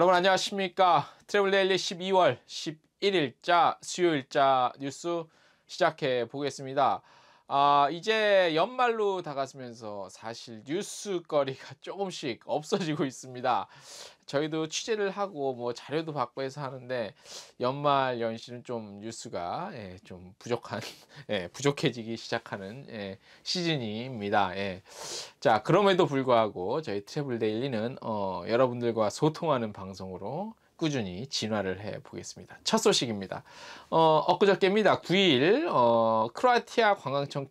여러분 안녕하십니까. 트래블데일리 12월 11일자 수요일자 뉴스 시작해 보겠습니다. 이제 연말로 다가서면서 사실 뉴스거리가 조금씩 없어지고 있습니다. 저희도 취재를 하고 뭐 자료도 받고 해서 하는데 연말 연시는 좀 뉴스가 좀 부족한 부족해지기 시작하는 시즌입니다. 자, 그럼에도 불구하고 저희 트래블데일리는 여러분들과 소통하는 방송으로 꾸준히 진화를 해 보겠습니다. 첫 소식입니다. 엊그저께입니다. 9일 크로아티아 관광청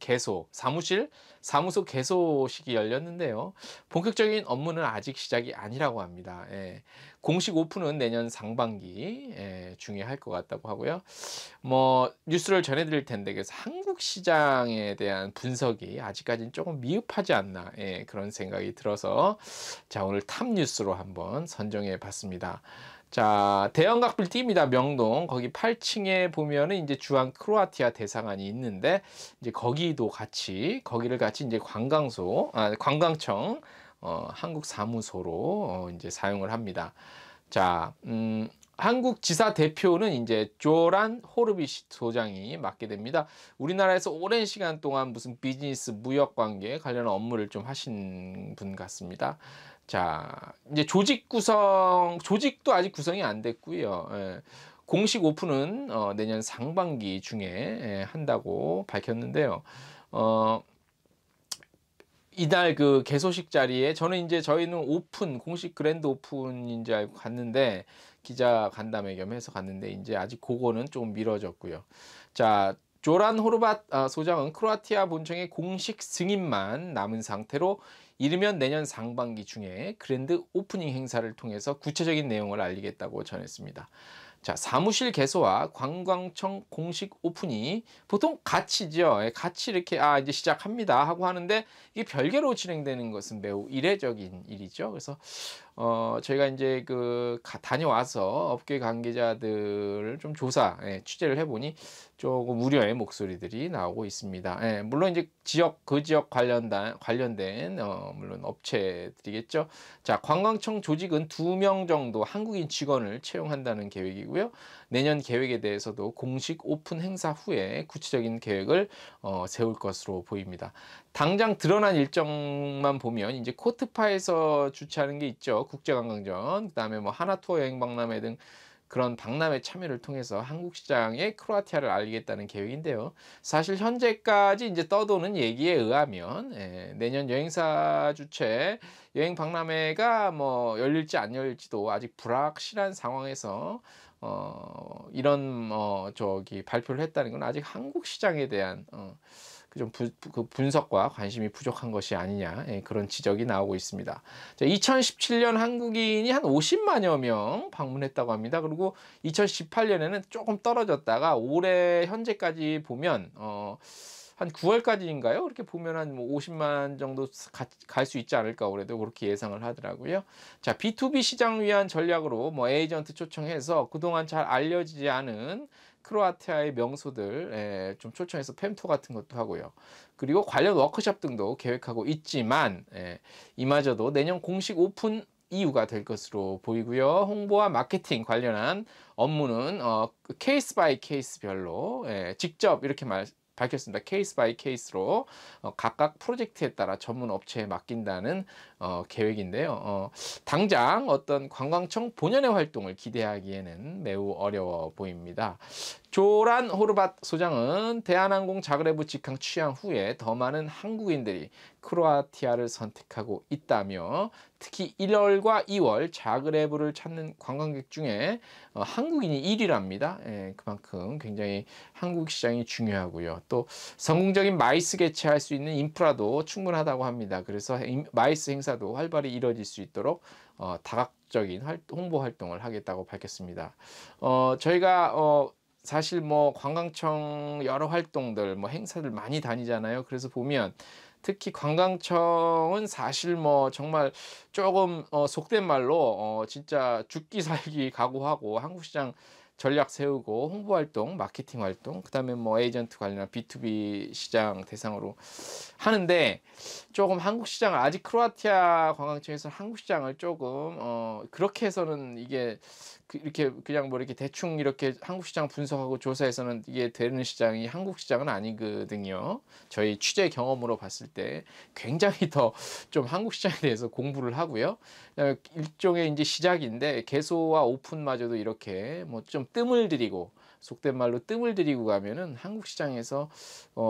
사무소 개소식이 열렸는데요. 본격적인 업무는 아직 시작이 아니라고 합니다. 공식 오픈은 내년 상반기 중에 할 것 같다고 하고요. 뭐 뉴스를 전해드릴 텐데, 그래서 한국 시장에 대한 분석이 아직까지는 조금 미흡하지 않나, 그런 생각이 들어서 자, 오늘 탑 뉴스로 한번 선정해 봤습니다. 자, 대형각빌딩입니다. 명동 거기 8층에 보면은 이제 주한 크로아티아 대사관이 있는데, 이제 거기를 같이 이제 관광청 한국 사무소로 이제 사용을 합니다. 자, 한국 지사 대표는 이제 조란 호르비시 소장이 맡게 됩니다. 우리나라에서 오랜 시간 동안 무슨 비즈니스 무역 관계 관련 업무를 좀 하신 분 같습니다. 자, 이제 조직도 아직 구성이 안 됐고요. 공식 오픈은 내년 상반기 중에 한다고 밝혔는데요. 이날 그 개소식 자리에 저희는 공식 그랜드 오픈인 줄 알고 갔는데, 기자 간담회 겸해서 갔는데 이제 아직 그거는 좀 미뤄졌고요. 자, 조란 호르밧 소장은 크로아티아 본청의 공식 승인만 남은 상태로 이르면 내년 상반기 중에 그랜드 오프닝 행사를 통해서 구체적인 내용을 알리겠다고 전했습니다. 자, 사무실 개소와 관광청 공식 오픈이 보통 같이죠. 같이 이렇게 이제 시작합니다 하고 하는데, 이게 별개로 진행되는 것은 매우 이례적인 일이죠. 그래서 저희가 이제 다녀와서 업계 관계자들을 좀 취재를 해보니 조금 우려의 목소리들이 나오고 있습니다. 물론 이제 그 지역 관련된 물론 업체들이겠죠. 자, 관광청 조직은 2명 정도 한국인 직원을 채용한다는 계획이고요. 내년 계획에 대해서도 공식 오픈 행사 후에 구체적인 계획을 세울 것으로 보입니다. 당장 드러난 일정만 보면 이제 코트파에서 주최하는 게 있죠. 국제관광전, 그다음에 뭐 하나투어 여행박람회 등 그런 박람회 참여를 통해서 한국 시장에 크로아티아를 알리겠다는 계획인데요. 사실 현재까지 이제 떠도는 얘기에 의하면 내년 여행사 주최 여행 박람회가 뭐 열릴지 안 열릴지도 아직 불확실한 상황에서 이런 발표를 했다는 건 아직 한국 시장에 대한 그 분석과 관심이 부족한 것이 아니냐, 그런 지적이 나오고 있습니다. 자, 2017년 한국인이 한 50만여 명 방문했다고 합니다. 그리고 2018년에는 조금 떨어졌다가 올해 현재까지 보면 한 9월까지인가요? 그렇게 보면 한 50만 정도 갈 수 있지 않을까, 올해도 그렇게 예상을 하더라고요. 자, B2B 시장 위한 전략으로 뭐 에이전트 초청해서 그동안 잘 알려지지 않은 크로아티아의 명소들 좀 초청해서 팸투어 같은 것도 하고요. 그리고 관련 워크숍 등도 계획하고 있지만 이마저도 내년 공식 오픈 이유가 될 것으로 보이고요. 홍보와 마케팅 관련한 업무는 케이스 바이 케이스별로 직접 이렇게 밝혔습니다. 케이스 바이 케이스로 각각 프로젝트에 따라 전문 업체에 맡긴다는 계획인데요. 당장 어떤 관광청 본연의 활동을 기대하기에는 매우 어려워 보입니다. 조란 호르밧 소장은 대한항공 자그레브 직항 취항 후에 더 많은 한국인들이 크로아티아를 선택하고 있다며, 특히 1월과 2월 자그레브를 찾는 관광객 중에 한국인이 1위랍니다. 그만큼 굉장히 한국 시장이 중요하고요. 또 성공적인 마이스 개최할 수 있는 인프라도 충분하다고 합니다. 그래서 마이스 행사도 활발히 이뤄질 수 있도록 다각적인 홍보 활동을 하겠다고 밝혔습니다. 저희가 사실 뭐 관광청 여러 활동들, 뭐 행사들 많이 다니잖아요. 그래서 보면 특히 관광청은 사실 뭐 정말 조금 속된 말로 진짜 죽기 살기 각오하고 한국 시장 전략 세우고 홍보 활동, 마케팅 활동, 그다음에 뭐 에이전트 관련 B2B 시장 대상으로 하는데, 조금 한국 시장을 아직 크로아티아 관광청에서 한국 시장을 조금 그렇게 해서는 이게 이렇게 그냥 뭐 이렇게 대충 이렇게 한국 시장 분석하고 조사해서는 이게 되는 시장이 한국 시장은 아니거든요. 저희 취재 경험으로 봤을 때 굉장히 더 좀 한국 시장에 대해서 공부를 하고요. 일종의 이제 시작인데 개소와 오픈마저도 이렇게 뭐 좀 뜸을 들이고 속된 말로 뜸을 들이고 가면은 한국 시장에서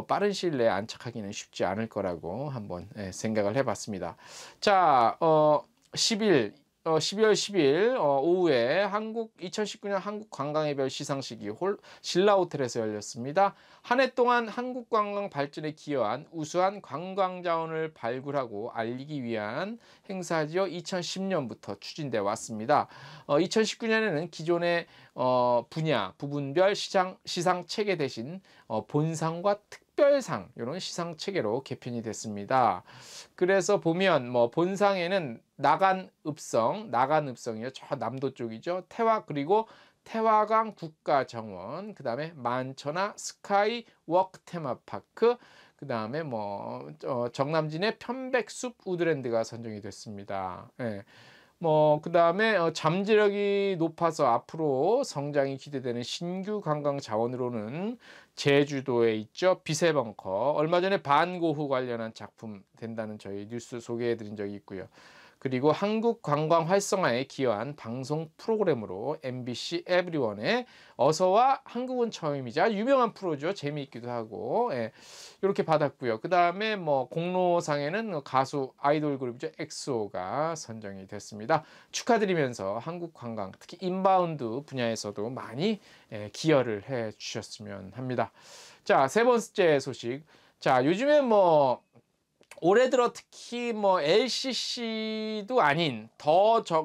빠른 시일 내에 안착하기는 쉽지 않을 거라고 한번 생각을 해봤습니다. 자, 12월 10일 오후에 2019년 한국 관광의별 시상식이 신라 호텔에서 열렸습니다. 한 해 동안 한국 관광 발전에 기여한 우수한 관광 자원을 발굴하고 알리기 위한 행사지요. 2010년부터 추진돼 왔습니다. 2019년에는 기존의 부분별 시상 체계 대신 본상과 특별상 이런 시상 체계로 개편이 됐습니다. 그래서 보면 뭐 본상에는 나간읍성이요. 저 남도 쪽이죠. 그리고 태화강 국가정원, 그 다음에 만천하 스카이 워크 테마파크, 그 다음에 뭐 정남진의 편백숲 우드랜드가 선정이 됐습니다. 예. 뭐 그다음에 잠재력이 높아서 앞으로 성장이 기대되는 신규 관광 자원으로는 제주도에 있죠. 비세벙커. 얼마 전에 반고흐 관련한 작품 된다는 저희 뉴스 소개해 드린 적이 있고요. 그리고 한국 관광 활성화에 기여한 방송 프로그램으로 MBC 에브리원의 어서와 한국은 처음이자 유명한 프로죠. 재미있기도 하고 이렇게 받았고요. 그 다음에 뭐 공로상에는 가수 아이돌 그룹이죠. 엑소가 선정이 됐습니다. 축하드리면서 한국 관광 특히 인바운드 분야에서도 많이 기여를 해 주셨으면 합니다. 자, 세 번째 소식. 자, 요즘에 뭐 올해 들어 특히 뭐 LCC도 아닌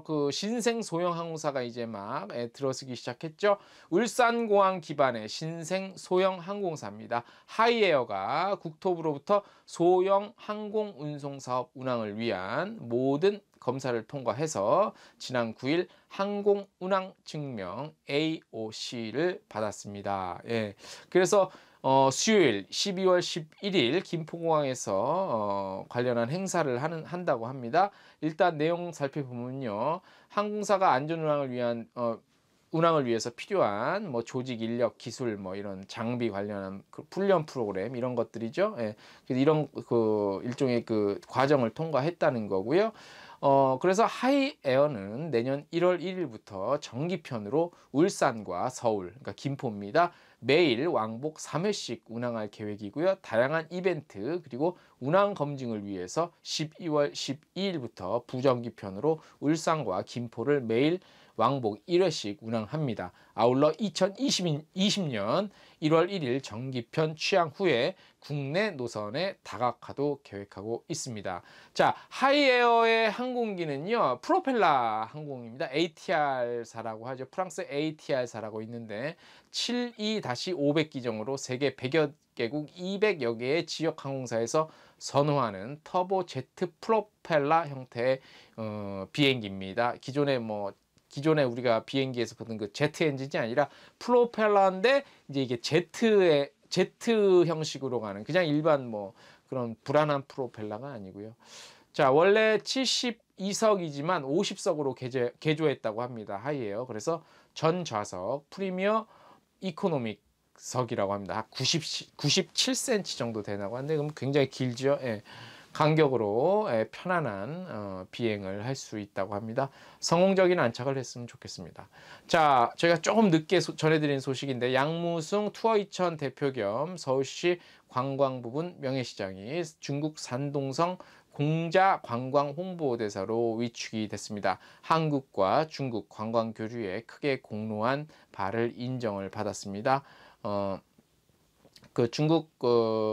그 신생 소형 항공사가 이제 막 들어서기 시작했죠. 울산공항 기반의 신생 소형 항공사입니다. 하이에어가 국토부로부터 소형 항공 운송 사업 운항을 위한 모든 검사를 통과해서 지난 9일 항공 운항 증명 AOC를 받았습니다. 그래서 수요일 12월 11일 김포공항에서 관련한 행사를 한다고 합니다. 일단 내용 살펴보면요. 항공사가 안전운항을 위한 운항을 위해서 필요한 뭐 조직, 인력, 기술, 뭐 이런 장비 관련한 그 훈련 프로그램 이런 것들이죠. 그래서 이런 그 일종의 그 과정을 통과했다는 거고요. 그래서 하이에어는 내년 1월 1일부터 정기편으로 울산과 서울, 그러니까 김포입니다. 매일 왕복 3회씩 운항할 계획이고요. 다양한 이벤트 그리고 운항 검증을 위해서 12월 12일부터 부정기편으로 울산과 김포를 매일 왕복 1회씩 운항합니다. 아울러 2020년 1월 1일 정기편 취항 후에 국내 노선에 다각화도 계획하고 있습니다. 자, 하이에어의 항공기는요. 프로펠러 항공입니다. ATR사라고 하죠. 프랑스 ATR사라고 있는데 72-500 기종으로 세계 100여 개국 200여 개의 지역 항공사에서 선호하는 터보 제트 프로펠러 형태의 비행기입니다. 기존에 우리가 비행기에서 보던 그 제트 엔진이 아니라 프로펠러인데 이제 이게 제트 형식으로 가는 그냥 일반 뭐 그런 불안한 프로펠러가 아니고요. 자, 원래 72석이지만 50석으로 개조했다고 합니다. 하이에어. 그래서 전 좌석 프리미어 이코노믹 석이라고 합니다. 97cm 정도 되나고 하는데 그럼 굉장히 길죠. 간격으로 편안한 비행을 할 수 있다고 합니다. 성공적인 안착을 했으면 좋겠습니다. 자, 저희가 조금 늦게 전해드린 소식인데 양무승 투어2000 대표 겸 서울시 관광부분 명예시장이 중국 산동성 공자 관광 홍보대사로 위축이 됐습니다. 한국과 중국 관광 교류에 크게 공로한 바를 인정을 받았습니다. 그 중국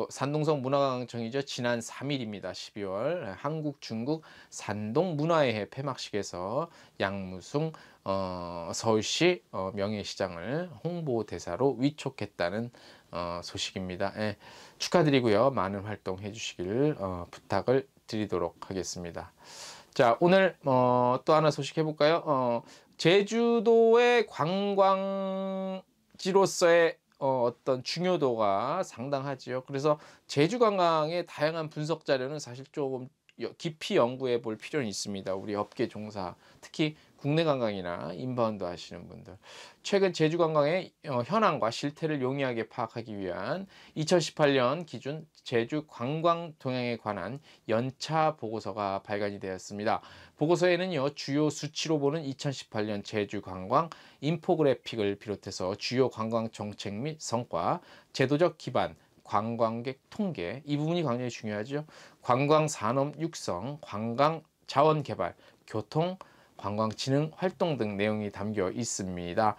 산동성 문화관광청이죠. 지난 3일입니다. 12월 한국 중국 산동 문화회회 폐막식에서 양무승 서울시 명예시장을 홍보대사로 위촉했다는 소식입니다. 축하드리고요. 많은 활동해 주시길 부탁을 드리도록 하겠습니다. 자, 오늘 또 하나 소식 해볼까요? 제주도의 관광지로서의 어떤 중요도가 상당하지요. 그래서 제주 관광의 다양한 분석 자료는 사실 조금 깊이 연구해 볼 필요는 있습니다. 우리 업계 종사, 특히 국내 관광이나 인바운드 하시는 분들. 최근 제주 관광의 현황과 실태를 용이하게 파악하기 위한 2018년 기준 제주 관광 동향에 관한 연차 보고서가 발간이 되었습니다. 보고서에는요, 주요 수치로 보는 2018년 제주 관광 인포그래픽을 비롯해서 주요 관광 정책 및 성과, 제도적 기반, 관광객 통계, 이 부분이 굉장히 중요하죠. 관광 산업 육성, 관광 자원 개발, 교통, 관광진흥 활동 등 내용이 담겨 있습니다.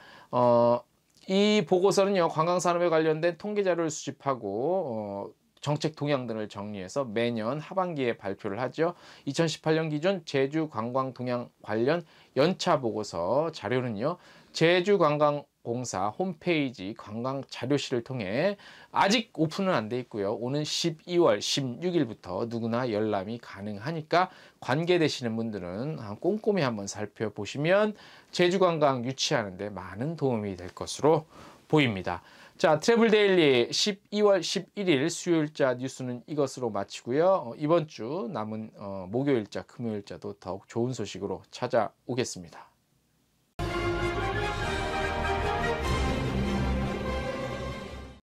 이 보고서는요, 관광 산업에 관련된 통계 자료를 수집하고 정책 동향 등을 정리해서 매년 하반기에 발표를 하죠. 2018년 기준 제주 관광 동향 관련 연차 보고서 자료는요, 제주관광공사 홈페이지 관광 자료실을 통해 아직 오픈은 안 돼 있고요. 오는 12월 16일부터 누구나 열람이 가능하니까 관계되시는 분들은 꼼꼼히 한번 살펴보시면 제주관광 유치하는 데 많은 도움이 될 것으로 보입니다. 자, 트래블 데일리 12월 11일 수요일자 뉴스는 이것으로 마치고요. 이번 주 남은 목요일자, 금요일자도 더욱 좋은 소식으로 찾아오겠습니다.